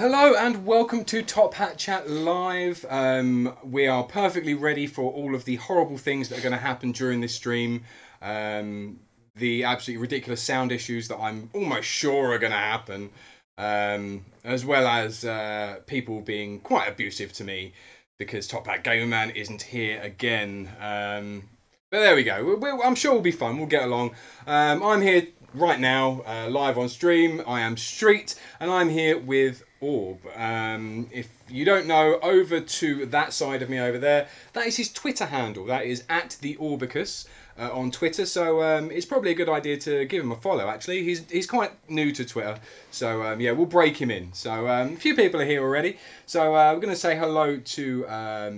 Hello and welcome to Top Hat Chat Live. We are perfectly ready for all of the horrible things that are going to happen during this stream. The absolutely ridiculous sound issues that I'm almost sure are going to happen. As well as people being quite abusive to me because Top Hat Gamer Man isn't here again. But there we go. I'm sure we'll be fun. We'll get along. I'm here right now, live on stream. I am Street, and I'm here with Orb. If you don't know, over to that side of me over there, that is his Twitter handle. That is @theorbicus on Twitter. So it's probably a good idea to give him a follow. Actually, he's quite new to Twitter, so yeah, we'll break him in. So a few people are here already. So we're going to say hello to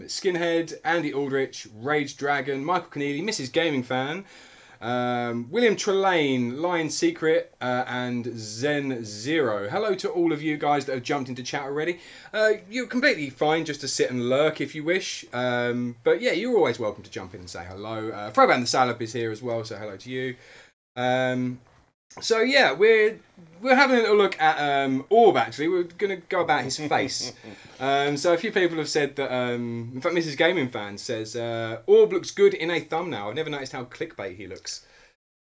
Skinhead, Andy Aldrich, Rage Dragon, Michael Keneally, Mrs. Gaming Fan, William Trelane, Lion Secret, and Zen Zero. Hello to all of you guys that have jumped into chat already. You're completely fine just to sit and lurk if you wish. But yeah, you're always welcome to jump in and say hello. Throwban the Salop is here as well, so hello to you. So yeah, we're having a little look at Orb. Actually, we're going to go about his face. So a few people have said that. In fact, Mrs. Gaming Fan says Orb looks good in a thumbnail. I've never noticed how clickbait he looks.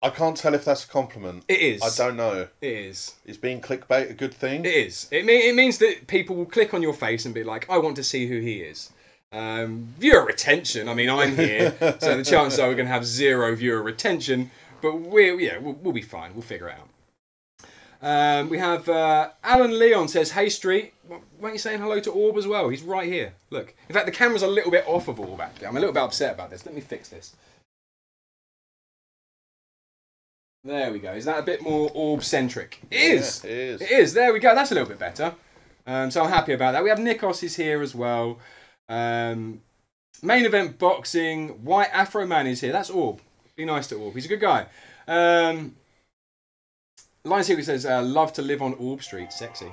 I can't tell if that's a compliment. It is. I don't know. It is. Is being clickbait a good thing? It is. It means that people will click on your face and be like, I want to see who he is. Viewer retention. I mean, I'm here, so the chances are we're going to have 0 viewer retention. But we'll be fine. We'll figure it out. We have Alan Leon says, "Hey Street, why aren't you saying hello to Orb as well? He's right here. Look. In fact, the camera's a little bit off of Orb. Actually, I'm a little bit upset about this. Let me fix this. There we go. Is that a bit more Orb-centric? It is. Yeah, it is. It is. There we go. That's a little bit better. So I'm happy about that. We have Nikos is here as well. Main event boxing. White Afro Man is here. That's Orb. Be nice to Orb. He's a good guy. Lion Secret says, love to live on Orb Street. Sexy.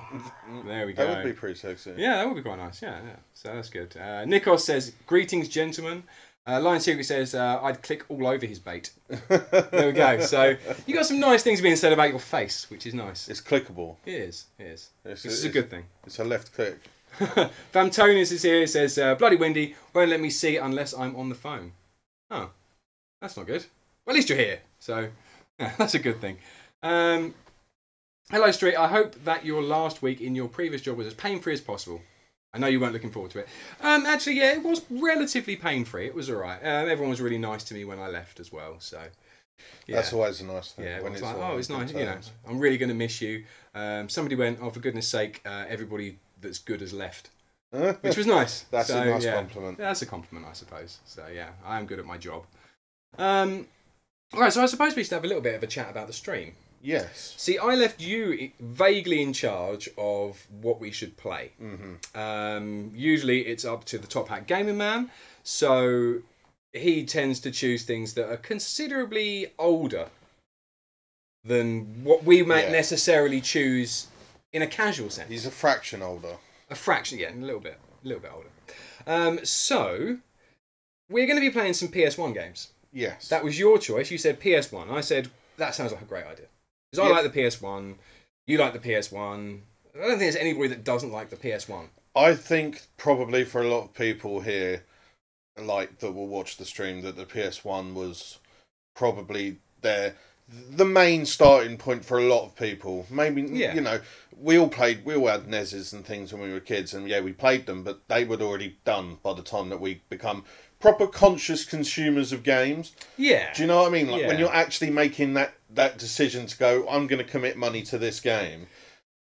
There we go. That would be pretty sexy. Yeah, that would be quite nice. Yeah. So that's good. Nikos says, greetings, gentlemen. Lion Secret says, I'd click all over his bait. There we go. So you got some nice things being said about your face, which is nice. It's clickable. It is. It is. This is a good thing. It's a left click. Famtonis is here. Says, bloody windy. Won't let me see unless I'm on the phone. Oh. That's not good. Well, at least you're here, so yeah, that's a good thing. Hello, Street. I hope that your last week in your previous job was as pain-free as possible. I know you weren't looking forward to it. Actually, yeah, it was relatively pain-free. It was all right. Everyone was really nice to me when I left as well, so yeah. That's always a nice thing. Yeah, when it's like, oh, it's nice. You know, I'm really going to miss you. Somebody went, oh, for goodness sake, everybody that's good has left. Which was nice. That's a nice compliment. Yeah, that's a compliment, I suppose. So yeah, I am good at my job. Right, so I suppose we should have a little bit of a chat about the stream. Yes. See, I left you vaguely in charge of what we should play. Mm-hmm. Usually it's up to the Top Hat Gaming Man, so he tends to choose things that are considerably older than what we might necessarily choose in a casual sense. He's a fraction older. A fraction, yeah, a little bit older. So we're going to be playing some PS1 games. Yes. That was your choice. You said PS1. I said, that sounds like a great idea. Because I like the PS1. You like the PS1. I don't think there's anybody that doesn't like the PS1. I think probably for a lot of people here, like that will watch the stream, that the PS1 was probably the main starting point for a lot of people. Maybe, you know, we all had NESs and things when we were kids, and yeah, we played them, but they were already done by the time that we become proper conscious consumers of games. Yeah. Do you know what I mean? Like when you're actually making that decision to go, I'm going to commit money to this game,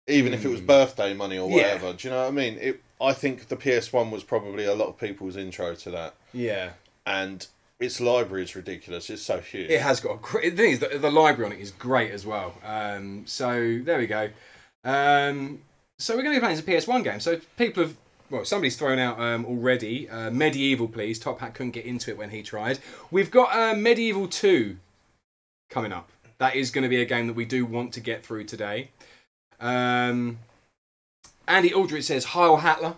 even if it was birthday money or whatever. Yeah. Do you know what I mean? I think the PS1 was probably a lot of people's intro to that. Yeah. And its library is ridiculous. It's so huge. It has got a great... The thing is, the library on it is great as well. So there we go. So we're going to be playing some PS1 games. So people have... Well, somebody's thrown out already. Medieval, please. Top Hat couldn't get into it when he tried. We've got Medieval 2 coming up. That is going to be a game that we do want to get through today. Andy Aldrich says, Heil Hatler.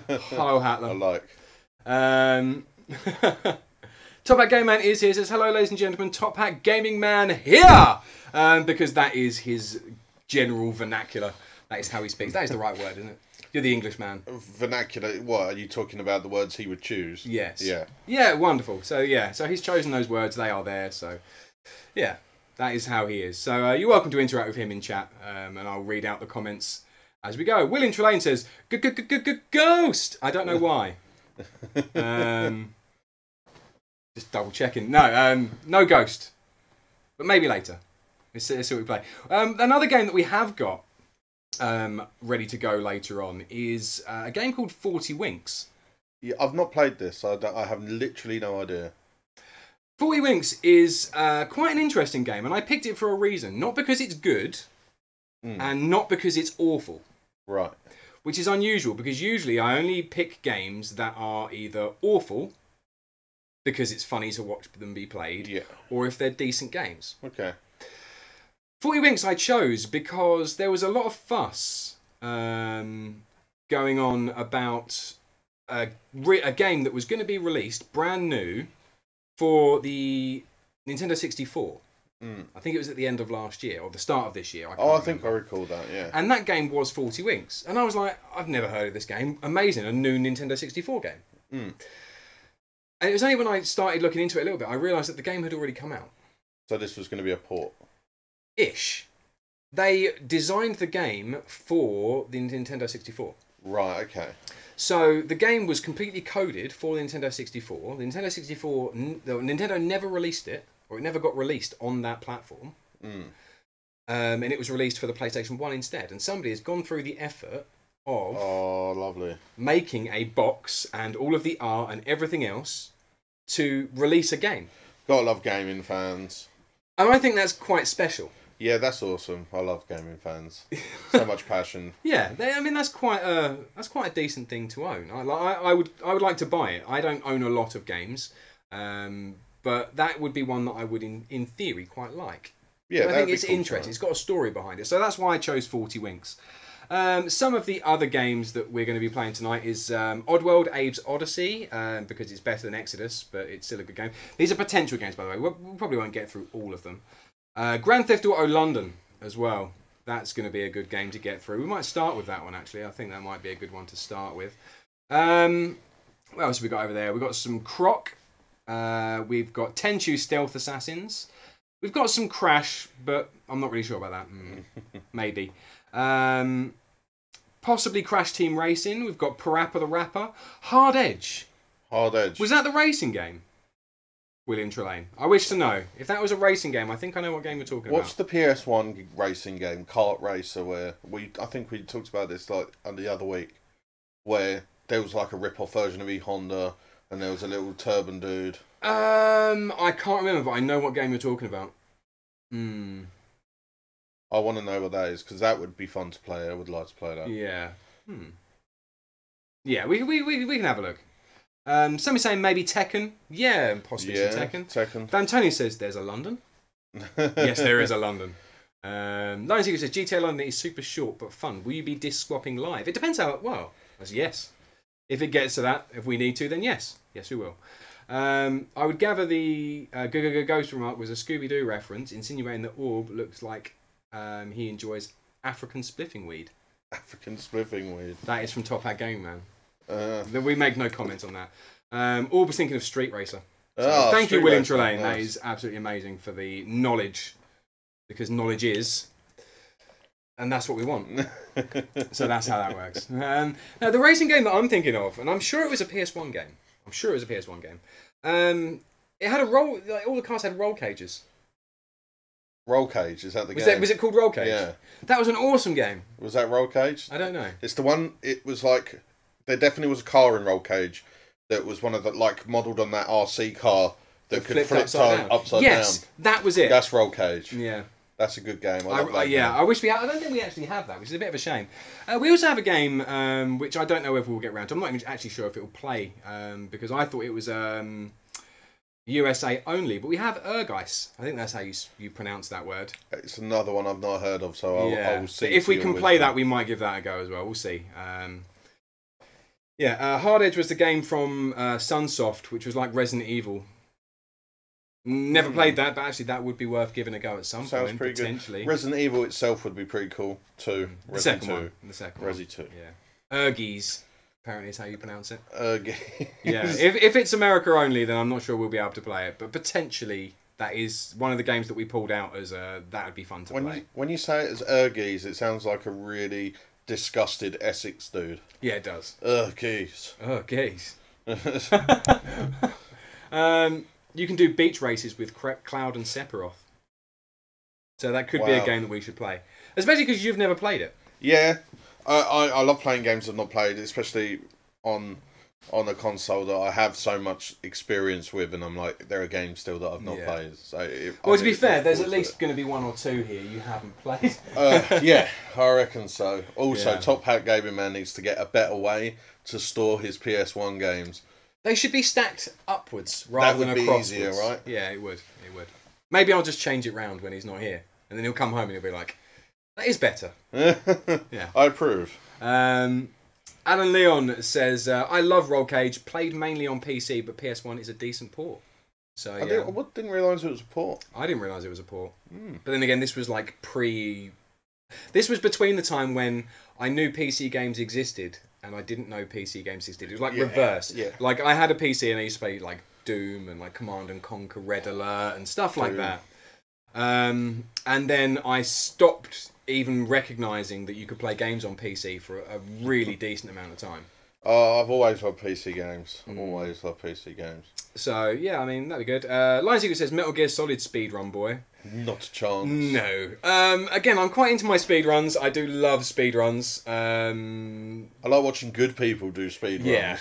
Heil Hatler. I like. Top Hat Gaming Man is here. Says, hello, ladies and gentlemen. Top Hat Gaming Man here. Because that is his general vernacular. That is how he speaks. That is the right word, isn't it? You're the English man. Vernacular. What are you talking about? The words he would choose? Yes. Yeah. Yeah. Wonderful. So so he's chosen those words. They are there. So yeah, that is how he is. So you're welcome to interact with him in chat, and I'll read out the comments as we go. William Trelane says, "Ghost." I don't know why. Just double checking. No, no ghost. But maybe later. Let's see what we play. Another game that we have got ready to go later on is a game called 40 Winks. Yeah, I've not played this. I have literally no idea. 40 Winks is quite an interesting game, and I picked it for a reason. Not because it's good, and not because it's awful. Right. Which is unusual, because usually I only pick games that are either awful, because it's funny to watch them be played, or if they're decent games. Okay. 40 Winks I chose because there was a lot of fuss going on about a game that was going to be released brand new for the Nintendo 64. I think it was at the end of last year, or the start of this year. I think I recall that, yeah. And that game was 40 Winks. And I was like, I've never heard of this game. Amazing, a new Nintendo 64 game. And it was only when I started looking into it a little bit, I realised that the game had already come out. So this was going to be a port? Ish. They designed the game for the Nintendo 64. Right, okay. So the game was completely coded for the Nintendo 64. The Nintendo 64, Nintendo never released it, or it never got released on that platform. And it was released for the PlayStation 1 instead. And somebody has gone through the effort of lovely, making a box and all of the art and everything else to release a game. Gotta love gaming fans. And I think that's quite special. Yeah, that's awesome. I love gaming fans. So much passion. Yeah, I mean that's quite a decent thing to own. I would like to buy it. I don't own a lot of games, but that would be one that I would in theory quite like. Yeah, I think it's cool, interesting. It's got a story behind it, so that's why I chose 40 Winks. Some of the other games that we're going to be playing tonight is Oddworld Abe's Odyssey, because it's better than Exodus, but it's still a good game. These are potential games, by the way. We probably won't get through all of them. Grand Theft Auto London as well. That's going to be a good game to get through. We might start with that one, actually. I think that might be a good one to start with. What else have we got over there? We've got some Croc. We've got Tenchu Stealth Assassins. We've got some Crash, but I'm not really sure about that. Maybe. Possibly Crash Team Racing. We've got Parappa the Rapper. Hard Edge. Hard Edge. Was that the racing game? William Trelane. I wish to know. If that was a racing game, I think I know what game we're talking What's about. the PS1 racing game, Kart Racer, where I think we talked about this like the other week, where there was like a rip-off version of E-Honda, and there was a little turban dude. I can't remember, but I know what game you're talking about. I want to know what that is, because that would be fun to play. I would like to play that. Yeah. Yeah, we can have a look. Somebody saying maybe Tekken. Yeah, possibly some Tekken. Van Tony says there's a London. Yes, there is a London. Lion Secret says GTA London is super short but fun. Will you be disc swapping live? It depends how well. That's yes. If it gets to that, if we need to, then yes. Yes, we will. I would gather the Ghost remark was a Scooby-Doo reference, insinuating that Orb looks like he enjoys African spliffing weed. African spliffing weed. That is from Top Hat Game Man. We make no comments on that. Orb was thinking of Street Racer. So thank you, William Trelane. Nice. That is absolutely amazing for the knowledge, because knowledge is, and that's what we want. So that's how that works. Now, the racing game that I'm thinking of, and I'm sure it was a PS1 game. It had a roll. Like, all the cars had roll cages. Roll Cage, is that the game? Was it called Roll Cage? Yeah. That was an awesome game. Was that Roll Cage? I don't know. It's the one. It was like there definitely was a car in Roll Cage that was one of the like modelled on that RC car that could flip upside down. Yes, that was it. That's Roll Cage. Yeah. That's a good game. I love that game. I wish we had. I don't think we actually have that, which is a bit of a shame. We also have a game which I don't know if we'll get around to. I'm not even actually sure if it will play because I thought it was USA only, but we have Urgeist. I think that's how you pronounce that word. It's another one I've not heard of, so I will see. If we can play that, we might give that a go as well. We'll see. Hard Edge was the game from Sunsoft, which was like Resident Evil. Never played that, but actually that would be worth giving a go at some Sounds point, pretty potentially. good. Resident Evil itself would be pretty cool too. The second one. The second one. Resi 2. Yeah. Urgies, apparently is how you pronounce it. Urgies. Yeah. If it's America only, then I'm not sure we'll be able to play it. But potentially, that is one of the games that we pulled out as that would be fun to play. When you say it as Urgies, it sounds like a really disgusted Essex dude. Yeah, it does. Urgies. Urgies. You can do beach races with Cloud and Sephiroth. So that could be a game that we should play. Especially because you've never played it. Yeah. I love playing games I've not played, especially on a console that I have so much experience with, and I'm like, there are games still that I've not played. So to be fair, there's at least going to be one or two here you haven't played. Yeah, I reckon so. Also, Top Hat Gaming Man needs to get a better way to store his PS1 games. They should be stacked upwards rather than across. That would be easier, right? Yeah, it would. Maybe I'll just change it round when he's not here, and then he'll come home and he'll be like, "That is better." Yeah, I approve. Alan Leon says, "I love Roll Cage. Played mainly on PC, but PS1 is a decent port." So I didn't realise it was a port. I didn't realise it was a port. But then again, this was like This was between the time when I knew PC games existed and I didn't know PC games existed. It was like reverse. Yeah. Like I had a PC and I used to play like Doom and like Command and Conquer, Red Alert and stuff like that. And then I stopped even recognising that you could play games on PC for a really decent amount of time. I've always loved PC games. Always loved PC games. So, yeah, I mean, that'd be good. Lion Secret says, Metal Gear Solid speedrun, boy. Not a chance. No. Again, I'm quite into my speedruns. I do love speedruns. I like watching good people do speedruns. Yeah.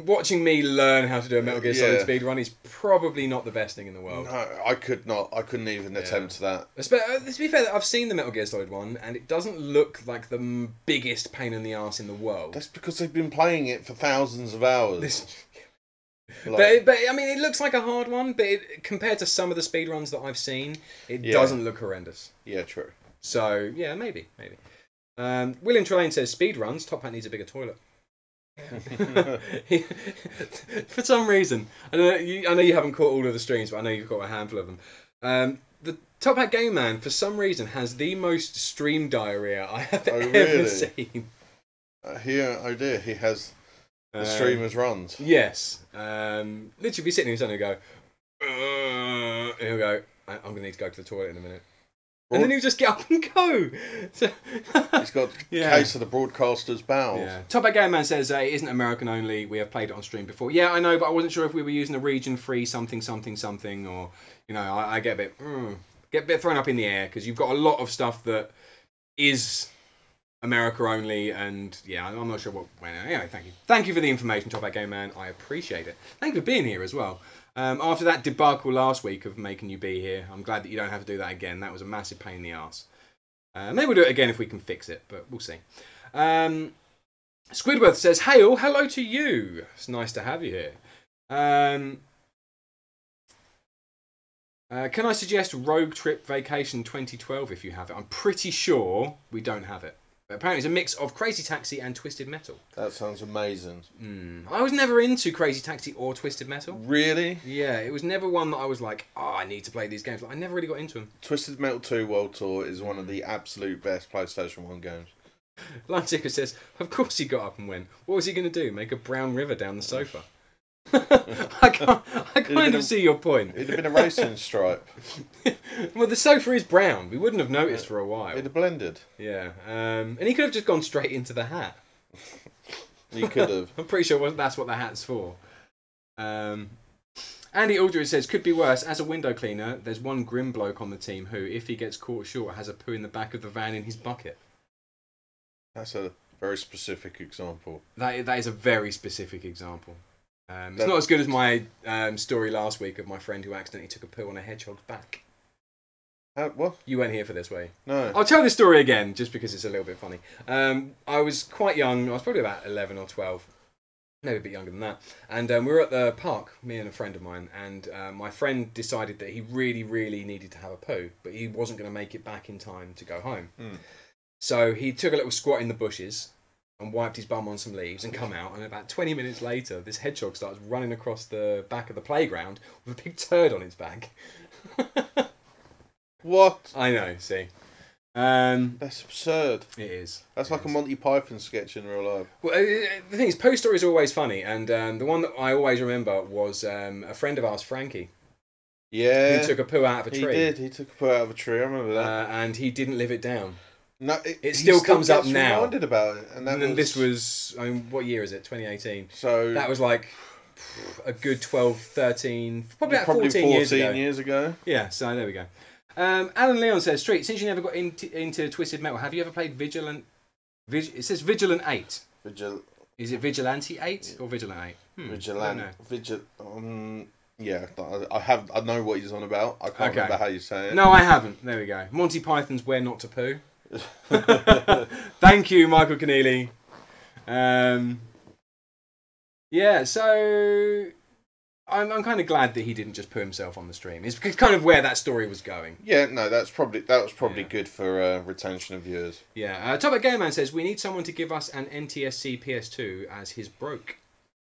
Watching me learn how to do a Metal Gear Solid speedrun is probably not the best thing in the world. No, I could not. I couldn't even attempt that. To be fair, I've seen the Metal Gear Solid one, and it doesn't look like the biggest pain in the arse in the world. That's because they've been playing it for thousands of hours. But I mean, it looks like a hard one, but compared to some of the speedruns that I've seen, it doesn't look horrendous. Yeah, true. So, yeah, maybe. William Trelane says, speedruns, Top Hat needs a bigger toilet. For some reason, I know you haven't caught all of the streams, but I know you've caught a handful of them. The Top Hat Game Man, for some reason, has the most stream diarrhea I have ever seen. Oh dear, he has the streamer's runs. Yes. Literally be sitting in his own and go, and he'll go, I'm going to need to go to the toilet in a minute. And then he'll just get up and go. So, he's got a case of the broadcaster's bowels. Yeah. Top Hat Game Man says, it isn't American only. We have played it on stream before. Yeah, I know, but I wasn't sure if we were using a region-free something, or, you know, I get a bit thrown up in the air because you've got a lot of stuff that is America only, and yeah, I'm not sure what went on. Anyway, thank you for the information, Top Hat Game Man. I appreciate it. Thank you for being here as well. After that debacle last week of making you be here, I'm glad that you don't have to do that again. That was a massive pain in the arse. Maybe we'll do it again if we can fix it, but we'll see. Squidworth says, "Hey all, hello to you. It's nice to have you here. Can I suggest Rogue Trip Vacation 2012 if you have it? I'm pretty sure we don't have it. But apparently it's a mix of Crazy Taxi and Twisted Metal." That sounds amazing. I was never into Crazy Taxi or Twisted Metal. Really? Yeah, it was never one that I was like, I need to play these games. I never really got into them. Twisted Metal 2 World Tour is one of the absolute best PlayStation 1 games. Lion Ticker says, of course he got up and went. What was he going to do? Make a brown river down the sofa? I kind of see your point. It'd have been a racing stripe. Well, the sofa is brown. We wouldn't have noticed for a while. It'd have blended. Yeah. And he could have just gone straight into the hat. He could have. I'm pretty sure that's what the hat's for. Andy Aldridge says, could be worse. As a window cleaner, there's one grim bloke on the team who, if he gets caught short, has a poo in the back of the van in his bucket. That's a very specific example. That is a very specific example. It's not as good as my story last week of my friend who accidentally took a poo on a hedgehog's back. What? You weren't here for this, were you? No. I'll tell this story again, just because it's a little bit funny. I was quite young. I was probably about 11 or 12. Maybe a bit younger than that. And we were at the park, me and a friend of mine, and my friend decided that he really, really needed to have a poo, but he wasn't going to make it back in time to go home. So he took a little squat in the bushes, and wiped his bum on some leaves and come out, and about 20 minutes later, this hedgehog starts running across the back of the playground with a big turd on its back. What? I know, see. That's absurd. It is. That's like a Monty Python sketch in real life. Well, the thing is, post stories are always funny, and the one that I always remember was a friend of ours, Frankie. Yeah. Who took a poo out of a tree. He did. He took a poo out of a tree. I remember that. And he didn't live it down. No, it still comes up now. Reminded about it, and this was, I mean, what year is it? 2018. So that was like a good 12, 13, probably about 14 years ago. Yeah, so there we go. Alan Leon says, Street, since you never got into Twisted Metal, have you ever played Vigilant? It says Vigilant 8. Is it Vigilante 8 or Vigilant 8? Yeah, I know what he's on about. I can't remember how you say it. No, I haven't. There we go. Monty Python's Where Not to Poo. Thank you, Michael Keneally. Yeah, so I'm kind of glad that he didn't just poo himself on the stream. It's kind of where that story was going. Yeah, no, that was probably good for retention of viewers. Yeah, Top Hat Gamer Man says we need someone to give us an NTSC PS2 as his broke.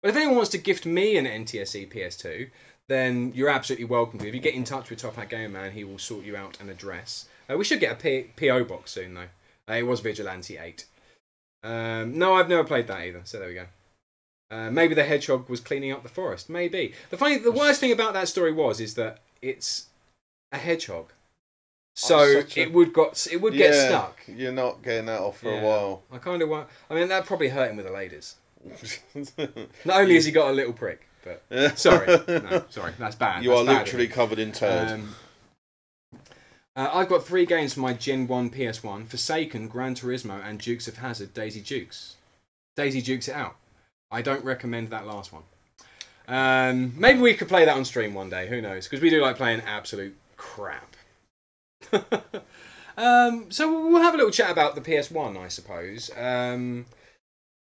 But if anyone wants to gift me an NTSC PS2, then you're absolutely welcome to. If you get in touch with Top Hat Gamer Man, he will sort you out an address. We should get a PO box soon, though. It was Vigilante 8. No, I've never played that either, so there we go. Maybe the hedgehog was cleaning up the forest. Maybe. The worst thing about that story is that it's a hedgehog. So it would get stuck. You're not getting that off for a while. I kind of want. I mean, that probably hurt him with the ladies. Not only has he got a little prick, but sorry, that's bad. You are literally covered in turd. I've got 3 games for my Gen 1 PS1: Forsaken, Gran Turismo, and Dukes of Hazzard. Daisy Dukes it out. I don't recommend that last one. Maybe we could play that on stream one day. Who knows? Because we do like playing absolute crap. So we'll have a little chat about the PS1, I suppose.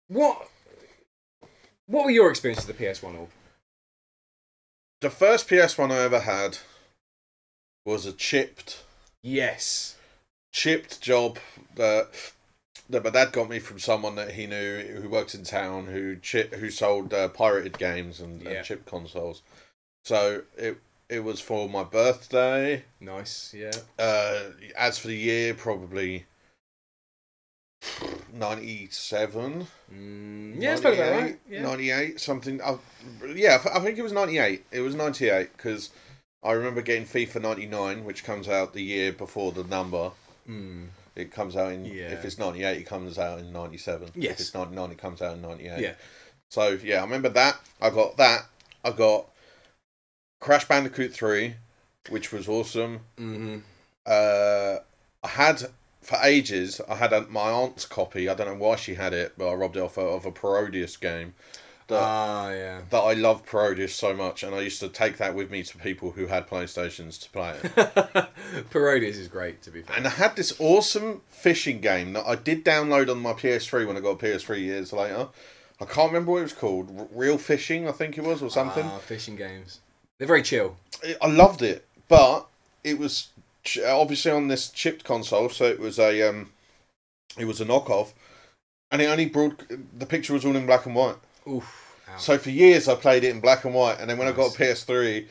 What were your experiences with the PS1, Orb? The first PS1 I ever had was a chipped job that my dad got me from someone that he knew who works in town who sold pirated games and chipped consoles. So it was for my birthday. Nice, yeah. As for the year, probably 97. Yeah, it's probably about right. Yeah. 98, something. I think it was 98. It was 98 because I remember getting FIFA 99, which comes out the year before the number. It comes out in, if it's 98, it comes out in 97. Yes. If it's 99, it comes out in 98. Yeah. So, yeah, I remember that. I got that. I got Crash Bandicoot 3, which was awesome. I had, for ages, my aunt's copy. I don't know why she had it, but I robbed it off of a Parodius game. That I love Parodius so much, and I used to take that with me to people who had PlayStations to play it. Parodius is great, to be fair. And I had this awesome fishing game that I did download on my PS3 when I got a PS3 years later. I can't remember what it was called. Real Fishing, I think it was, or something. Fishing games. They're very chill. I loved it, but it was obviously on this chipped console, so it was a knockoff, and it only the picture was all in black and white. Oof. Ouch. So for years I played it in black and white, and then when I got a PS3,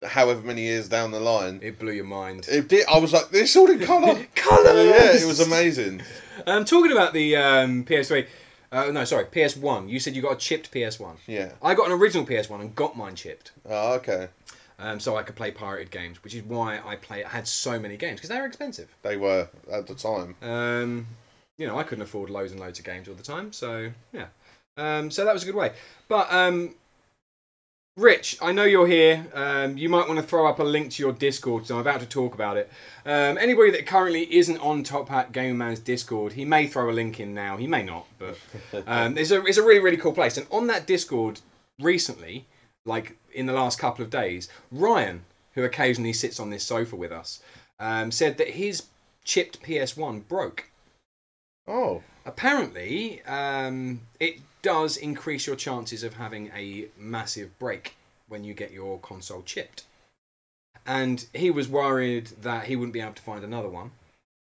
however many years down the line, it blew your mind. It did. I was like, "This is all in colour." Colours. Yeah, it was amazing. Talking about the PS3. PS1. You said you got a chipped PS1. Yeah. I got an original PS1 and got mine chipped. Oh, okay. So I could play pirated games, which is why I had so many games, because they were expensive. They were at the time. I couldn't afford loads and loads of games all the time, so yeah. So that was a good way. But Rich, I know you're here. You might want to throw up a link to your Discord, so I'm about to talk about it. Anybody that currently isn't on Top Hat Gamer Man's Discord, he may throw a link in now. He may not, but it's a really, really cool place. And on that Discord recently, like in the last couple of days, Ryan, who occasionally sits on this sofa with us, said that his chipped PS1 broke. Oh. Apparently, it does increase your chances of having a massive break when you get your console chipped. And he was worried that he wouldn't be able to find another one.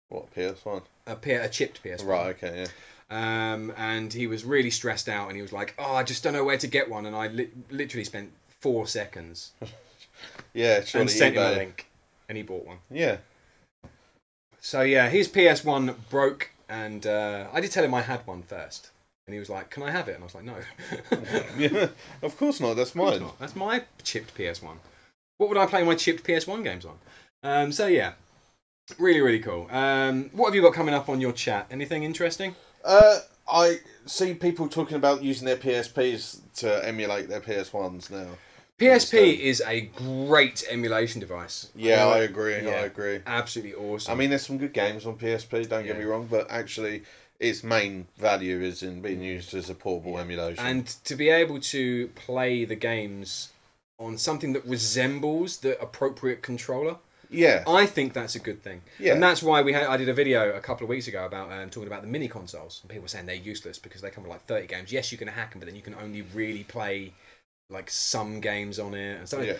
What, PS1? A chipped PS1. Right, okay, and he was really stressed out, and he was like, "Oh, I just don't know where to get one," and I literally spent 4 seconds. Yeah, surely and sent him a link, and he bought one. Yeah. So yeah, his PS1 broke, and I did tell him I had one first, and he was like, "Can I have it?" And I was like, "No." Yeah, of course not. That's mine. That's my chipped PS1. What would I play my chipped PS1 games on? So yeah, really, really cool. What have you got coming up on your chat? Anything interesting? I see people talking about using their PSPs to emulate their PS1s now. PSP is a great emulation device. Yeah, I agree. Yeah, I agree. Absolutely awesome. I mean, there's some good games on PSP, don't get me wrong, but actually its main value is in being used as a portable emulation. And to be able to play the games on something that resembles the appropriate controller, yeah, I think that's a good thing. Yeah. And that's why I did a video a couple of weeks ago about talking about the mini consoles. And people were saying they're useless because they come with like 30 games. Yes, you can hack them, but then you can only really play like some games on it and stuff. Yeah.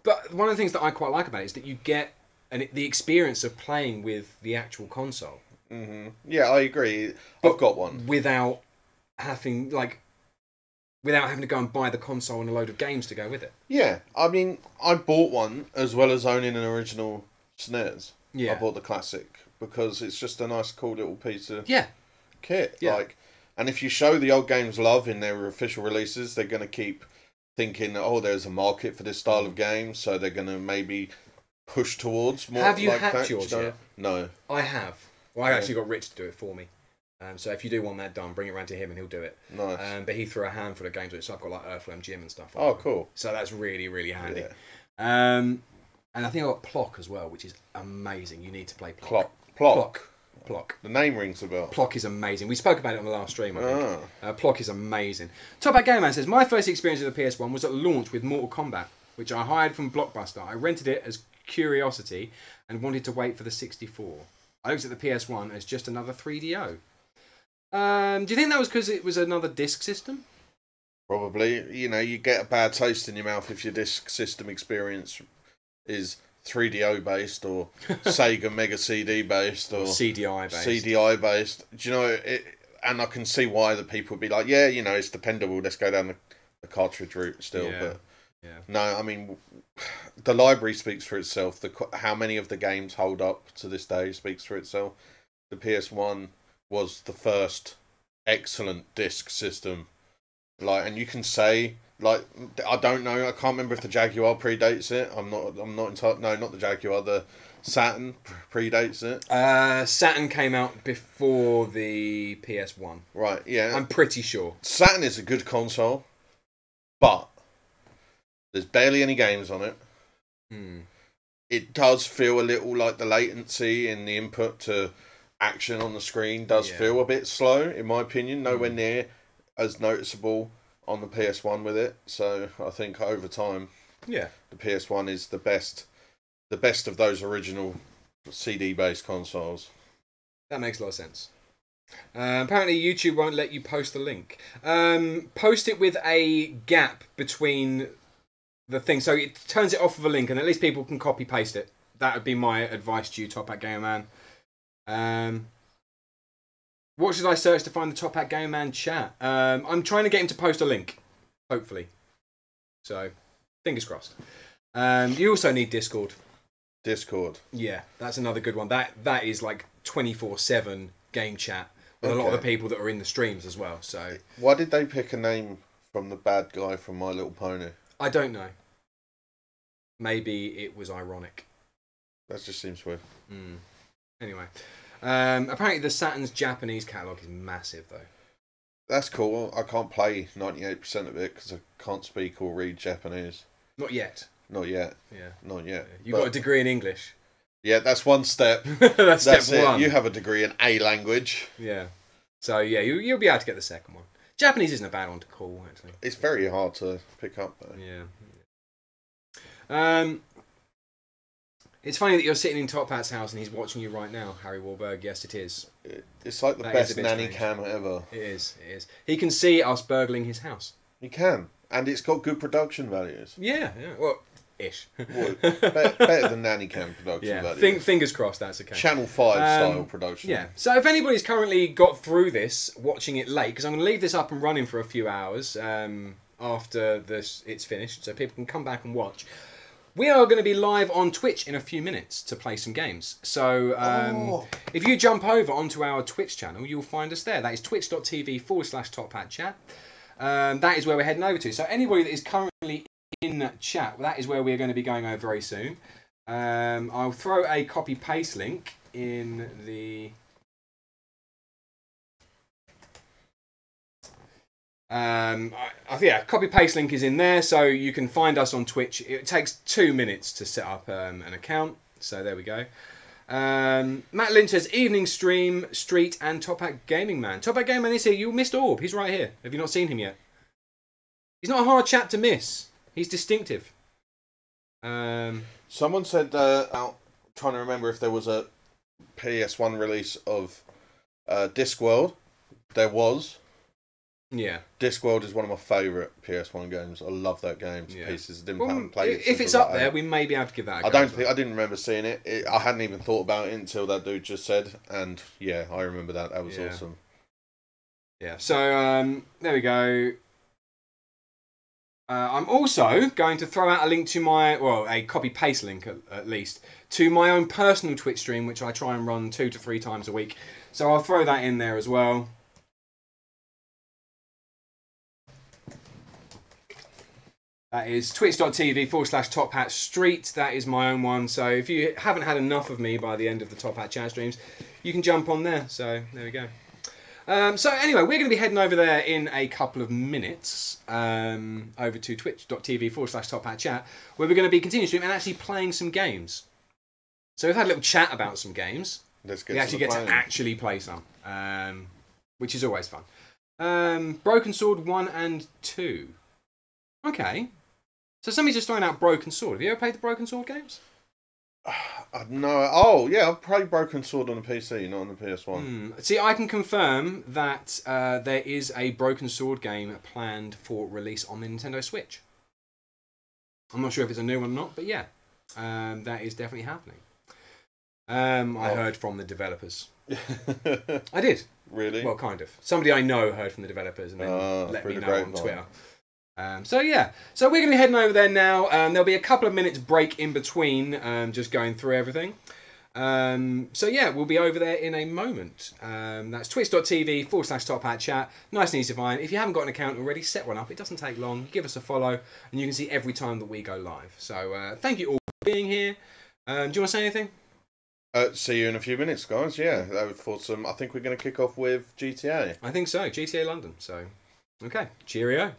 But one of the things that I quite like about it is that you get the experience of playing with the actual console. Mm-hmm. Yeah, I agree. I've got one without having to go and buy the console and a load of games to go with it. Yeah, I mean, I bought one as well as owning an original SNES. Yeah, I bought the classic because it's just a nice, cool little piece of kit. Yeah. Like, and if you show the old games love in their official releases, they're going to keep thinking, oh, there's a market for this style of game, so they're going to maybe push towards more. Have you like hacked that, yours yet? No. I have. Well, I actually got Rich to do it for me. So if you do want that done, bring it round to him and he'll do it. Nice. But he threw a handful of games on it, so I've got like Earthworm Jim and stuff. Oh, cool. So that's really, really handy. Yeah. And I think I got Plock as well, which is amazing. You need to play Plock. Plock. The name rings a bell. Plock is amazing. We spoke about it on the last stream, I think. Plock is amazing. Top Hat Gamer Man says, my first experience with the PS1 was at launch with Mortal Kombat, which I hired from Blockbuster. I rented it as curiosity and wanted to wait for the 64. I looked at the PS1 as just another 3DO. Do you think that was because it was another disc system? Probably. You know, you get a bad taste in your mouth if your disc system experience is 3DO based or Sega Mega CD based or CDI based. Do you know it? And I can see why the people would be like, yeah, you know, it's dependable. Let's go down the cartridge route still. Yeah. But no, I mean, the library speaks for itself. How many of the games hold up to this day speaks for itself. The PS1 was the first excellent disc system. Like, and you can say, like, I don't know, I can't remember if the Jaguar predates it. I'm not entirely, no, not the Jaguar, the Saturn predates it. Saturn came out before the PS1. Right, yeah. I'm pretty sure. Saturn is a good console, but there's barely any games on it. It does feel a little like the latency in the input to action on the screen does feel a bit slow, in my opinion. Nowhere near as noticeable on the PS1 with it. So I think over time, the PS1 is the best of those original CD-based consoles. That makes a lot of sense. Apparently YouTube won't let you post the link. Post it with a gap between the thing, so it turns it off of a link, and at least people can copy paste it. That would be my advice to you, Top Hat Gamer Man. What should I search to find the Top Hat Gamer Man chat? I'm trying to get him to post a link, hopefully. So, fingers crossed. You also need Discord. Yeah, that's another good one. That is like 24/7 game chat with a lot of the people that are in the streams as well. So, why did they pick a name from the bad guy from My Little Pony? I don't know. Maybe it was ironic. That just seems weird. Anyway, apparently the Saturn's Japanese catalogue is massive, though. That's cool. I can't play 98% of it because I can't speak or read Japanese. Not yet. Yeah. Not yet. You got a degree in English. Yeah, that's one step. That's step one. You have a degree in a language. Yeah. So yeah, you'll be able to get the second one. Japanese isn't a bad one to call, actually. It's very hard to pick up, though. Yeah. It's funny that you're sitting in Top Hat's house and he's watching you right now, Harry Warburg. Yes, it is. It's like the best nanny cam ever. It is. He can see us burgling his house. He can. And it's got good production values. Yeah. Well, Ish. Well, better than Nanny Cam production. Yeah, fingers crossed that's okay. Channel 5 style production. Yeah, so if anybody's currently got through this, watching it late, because I'm going to leave this up and running for a few hours after it's finished, so people can come back and watch. We are going to be live on Twitch in a few minutes to play some games. So if you jump over onto our Twitch channel, you'll find us there. That is twitch.tv/TopHatChat. That is where we're heading over to. So anybody that is currently in chat, that is where we're going to be going over very soon. I'll throw a copy-paste link in the... yeah, copy-paste link is in there, so you can find us on Twitch. It takes 2 minutes to set up an account, so there we go. Matt Lynch says, evening stream, Street and Top Hat Gaming Man. Top Hat Gaming Man is here. You missed Orb. He's right here. Have you not seen him yet? He's not a hard chap to miss. He's distinctive. Someone said, I'm trying to remember if there was a PS1 release of Discworld. There was. Yeah. Discworld is one of my favourite PS1 games. I love that game to pieces. Didn't play it. If it's up there, we may be able to give that a go. I didn't remember seeing it. I hadn't even thought about it until that dude just said, and yeah, I remember that. That was awesome. Yeah. So there we go. I'm also going to throw out a link to a copy-paste link at least, to my own personal Twitch stream, which I try and run 2 to 3 times a week. So I'll throw that in there as well. That is twitch.tv/TopHatStreet. That is my own one. So if you haven't had enough of me by the end of the Top Hat Chat streams, you can jump on there. So there we go. So anyway, we're going to be heading over there in a couple of minutes over to twitch.tv/TopHatChat, where we're going to be continuing streaming and actually playing some games. So we've had a little chat about some games. We actually get to actually play some, which is always fun. Broken Sword 1 and 2. Okay. So somebody's just throwing out Broken Sword. Have you ever played the Broken Sword games? No. Oh, yeah, I've played Broken Sword on the PC, not on the PS1. See, I can confirm that there is a Broken Sword game planned for release on the Nintendo Switch. I'm not sure if it's a new one or not, but yeah, that is definitely happening. I heard from the developers. I did. Really? Well, kind of. Somebody I know heard from the developers and then let me know on Twitter. So yeah, so we're going to be heading over there now. There'll be a couple of minutes break in between, just going through everything. So yeah, we'll be over there in a moment. That's twitch.tv/TopHatChat. Nice and easy to find. If you haven't got an account already, set one up. It doesn't take long. Give us a follow, and you can see every time that we go live. So thank you all for being here. Do you want to say anything? See you in a few minutes, guys. Yeah, for some. I think we're going to kick off with GTA. I think so. GTA London. So okay, cheerio.